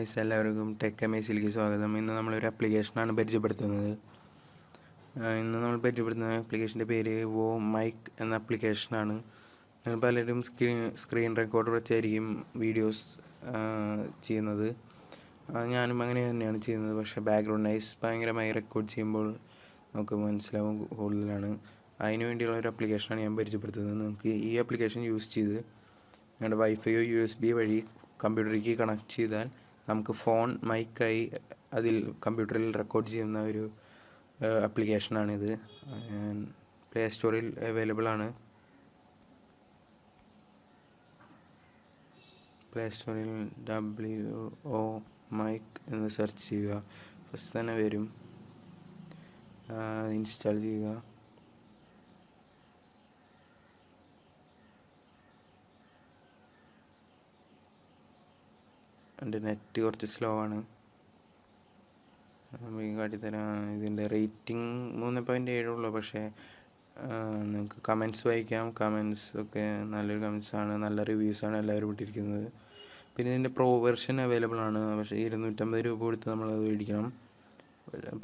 Guys, എല്ലാവർക്കും tech അമേസിലേക്ക് സ്വാഗതം. ഇന്ന് നമ്മളൊരു ആപ്ലിക്കേഷനാണ് പരിചയപ്പെടുത്തുന്നത്. ഇന്ന് നമ്മൾ പരിചയപ്പെടുത്തുന്ന ആപ്ലിക്കേഷൻ്റെ പേര് വോ മൈക്ക് എന്ന ആപ്ലിക്കേഷനാണ്. നിങ്ങൾ പലരും സ്ക്രീൻ റെക്കോർഡർ വെച്ചായിരിക്കും വീഡിയോസ് ചെയ്യുന്നത്. ഞാനും അങ്ങനെ തന്നെയാണ് ചെയ്യുന്നത്. പക്ഷേ ബാക്ക്ഗ്രൗണ്ട് നോയ്സ് ഭയങ്കരമായി റെക്കോർഡ് ചെയ്യുമ്പോൾ നമുക്ക് മനസ്സിലാവും കൂടുതലാണ്. അതിനു വേണ്ടിയുള്ള ഒരു ആപ്ലിക്കേഷനാണ് ഞാൻ പരിചയപ്പെടുത്തുന്നത്. നമുക്ക് ഈ ആപ്ലിക്കേഷൻ യൂസ് ചെയ്ത് നിങ്ങളുടെ വൈഫൈയോ USB വഴി കമ്പ്യൂട്ടറിലേക്ക് കണക്ട് ചെയ്താൽ നമുക്ക് ഫോൺ മൈക്കായി അതിൽ കമ്പ്യൂട്ടറിൽ റെക്കോർഡ് ചെയ്യുന്ന ഒരു ആപ്ലിക്കേഷനാണിത്. പ്ലേ സ്റ്റോറിൽ അവൈലബിൾ ആണ്. പ്ലേ സ്റ്റോറിൽ WO മൈക്ക് എന്ന് സെർച്ച് ചെയ്യുക. ഫസ്റ്റ് തന്നെ വരും. ഇൻസ്റ്റാൾ ചെയ്യുക. എൻ്റെ നെറ്റ് കുറച്ച് സ്ലോ ആണ്. കാട്ടിത്തരാം. ഇതിൻ്റെ റേറ്റിംഗ് 3.7 ഉള്ളൂ. പക്ഷേ നിങ്ങൾക്ക് കമൻറ്റ്സ് വായിക്കാം. കമൻറ്റ്സ് ഒക്കെ നല്ലൊരു കമൻറ്റ്സാണ്, നല്ല റിവ്യൂസാണ് എല്ലാവരും ഇട്ടിരിക്കുന്നത്. പിന്നെ ഇതിൻ്റെ പ്രോ വെർഷൻ അവൈലബിൾ ആണ്. പക്ഷേ 250 രൂപ കൊടുത്ത് നമ്മളത് മേടിക്കണം.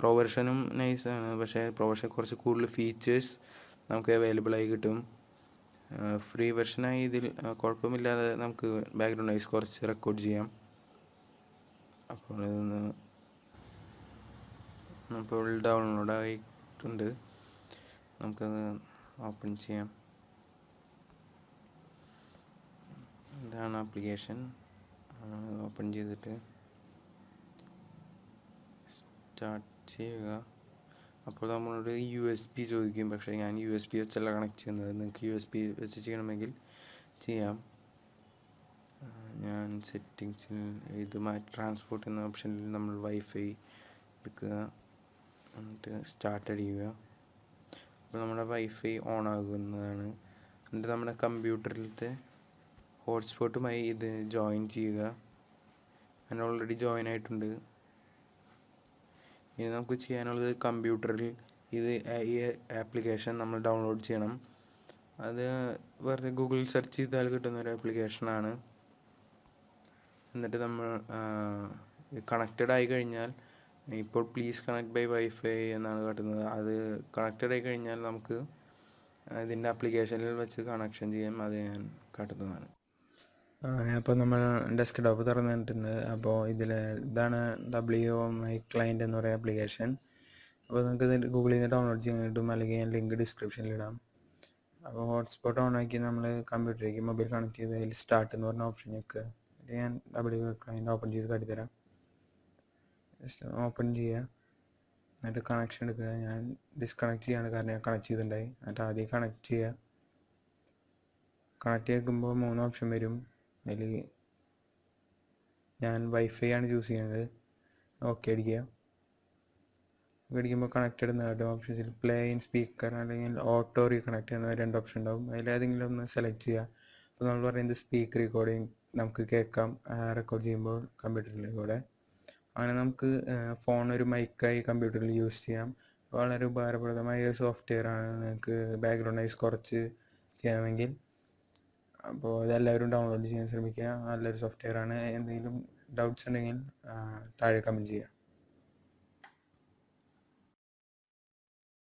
പ്രോ വെർഷനും നൈസാണ്. പക്ഷേ പ്രോ വെർഷൻ കുറച്ച് കൂടുതൽ ഫീച്ചേഴ്സ് നമുക്ക് അവൈലബിളായി കിട്ടും. ഫ്രീ വെർഷനായി ഇതിൽ കുഴപ്പമില്ലാതെ നമുക്ക് ബാക്ക്ഗ്രൗണ്ട് നോയ്സ് കുറച്ച് റെക്കോർഡ് ചെയ്യാം. അപ്പോൾ ഡൗൺലോഡ് ആയിട്ടുണ്ട്. നമുക്കത് ഓപ്പൺ ചെയ്യാം. ഇതാണ് ആപ്ലിക്കേഷൻ. ഓപ്പൺ ചെയ്തിട്ട് സ്റ്റാർട്ട് ചെയ്യുക. അപ്പോൾ നമ്മളോട് USB ചോദിക്കും. പക്ഷേ ഞാൻ USB വെച്ചല്ല കണക്ട് ചെയ്യുന്നത്. നിങ്ങൾക്ക് USB വെച്ച് ചെയ്യണമെങ്കിൽ ചെയ്യാം. ഞാൻ സെറ്റിങ്സിൽ ഇത് ട്രാൻസ്പോർട്ട് എന്ന ഓപ്ഷനിൽ നമ്മൾ വൈഫൈ എടുക്കുക. എന്നിട്ട് സ്റ്റാർട്ട് അടിക്കുക. അപ്പോൾ നമ്മുടെ വൈഫൈ ഓൺ ആകുന്നതാണ്. എന്നിട്ട് നമ്മുടെ കമ്പ്യൂട്ടറിലത്തെ ഹോട്ട്സ്പോട്ടുമായി ഇത് ജോയിൻ ചെയ്യുക. ഞാൻ ഓൾറെഡി ജോയിൻ ആയിട്ടുണ്ട്. ഇനി നമുക്ക് ചെയ്യാനുള്ളത് കമ്പ്യൂട്ടറിൽ ഈ ആപ്ലിക്കേഷൻ നമ്മൾ ഡൗൺലോഡ് ചെയ്യണം. അത് വെറുതെ ഗൂഗിളിൽ സെർച്ച് ചെയ്താൽ കിട്ടുന്ന ഒരു ആപ്ലിക്കേഷനാണ്. എന്നിട്ട് നമ്മൾ കണക്റ്റഡ് ആയി കഴിഞ്ഞാൽ ഇപ്പോൾ പ്ലീസ് കണക്ട് ബൈ വൈഫൈ എന്നാണ് കാട്ടുന്നത്. അത് കണക്റ്റഡ് ആയി കഴിഞ്ഞാൽ നമുക്ക് ഇതിൻ്റെ ആപ്ലിക്കേഷനിൽ വെച്ച് കണക്ഷൻ ചെയ്യാം. അത് ഞാൻ കാട്ടുന്നതാണ്. അപ്പോൾ നമ്മൾ ഡെസ്ക്ടോപ്പ് തുറന്നിട്ടുണ്ട്. അപ്പോൾ ഇതാണ് WO മൈക്ക് ക്ലയൻറ്റ് എന്ന് പറയുന്ന ആപ്ലിക്കേഷൻ. അപ്പോൾ നിങ്ങൾക്ക് ഇത് ഗൂഗിളിൽ നിന്ന് ഡൗൺലോഡ് ചെയ്യാൻ കിട്ടും, അല്ലെങ്കിൽ ഞാൻ ലിങ്ക് ഡിസ്ക്രിപ്ഷനിൽ ഇടാം. അപ്പോൾ ഹോട്ട്സ്പോട്ട് ഓൺ ആക്കി നമ്മൾ കമ്പ്യൂട്ടറിലേക്ക് മൊബൈൽ കണക്ട് ചെയ്ത് അതിൽ സ്റ്റാർട്ട് എന്ന് പറഞ്ഞ ഓപ്ഷൻ ഞെക്കുക. ഞാൻ WO ക്ലയൻറ്റ് ഓപ്പൺ ചെയ്ത് കാട്ടിത്തരാം. ജസ്റ്റ് ഓപ്പൺ ചെയ്യുക. എന്നിട്ട് കണക്ഷൻ എടുക്കുക. ഞാൻ ഡിസ്കണക്ട് ചെയ്യാണ്, കാരണം ഞാൻ കണക്ട് ചെയ്തിട്ടുണ്ടായി. എന്നിട്ട് ആദ്യം കണക്ട് ചെയ്യുക. കണക്ട് ചെയ്യുമ്പോൾ 3 ഓപ്ഷൻ വരും. അതിൽ ഞാൻ വൈഫൈ ആണ് ചൂസ് ചെയ്യുന്നത്. ഓക്കെ അടിക്കുക. അടിക്കുമ്പോൾ കണക്റ്റഡ് എന്ന് കാട്ടും. ഓപ്ഷൻസിൽ പ്ലേ ഇൻ സ്പീക്കർ അല്ലെങ്കിൽ ഓട്ടോ റീകണക്ട് എന്ന 2 ഓപ്ഷൻ ഉണ്ടാവും. അതിലേതെങ്കിലും ഒന്ന് സെലക്ട് ചെയ്യുക. അപ്പോൾ നമ്മൾ പറയുന്നത് സ്പീക്ക് റെക്കോർഡിങ് നമുക്ക് കേൾക്കാം റെക്കോർഡ് ചെയ്യുമ്പോൾ കമ്പ്യൂട്ടറിലൂടെ. അങ്ങനെ നമുക്ക് ഫോൺ ഒരു മൈക്കായി കമ്പ്യൂട്ടറിൽ യൂസ് ചെയ്യാം. വളരെ ഉപകാരപ്രദമായ ഒരു സോഫ്റ്റ്വെയർ ആണ്. നിങ്ങൾക്ക് ബാക്ക്ഗ്രൗണ്ട് നോയ്സ് കുറച്ച് ചെയ്യണമെങ്കിൽ. അപ്പോൾ ഇതെല്ലാവരും ഡൗൺലോഡ് ചെയ്യാൻ ശ്രമിക്കുക. നല്ലൊരു സോഫ്റ്റ്വെയർ ആണ്. എന്തെങ്കിലും ഡൗട്ട്സ് ഉണ്ടെങ്കിൽ താഴെ കമൻറ്റ് ചെയ്യുക.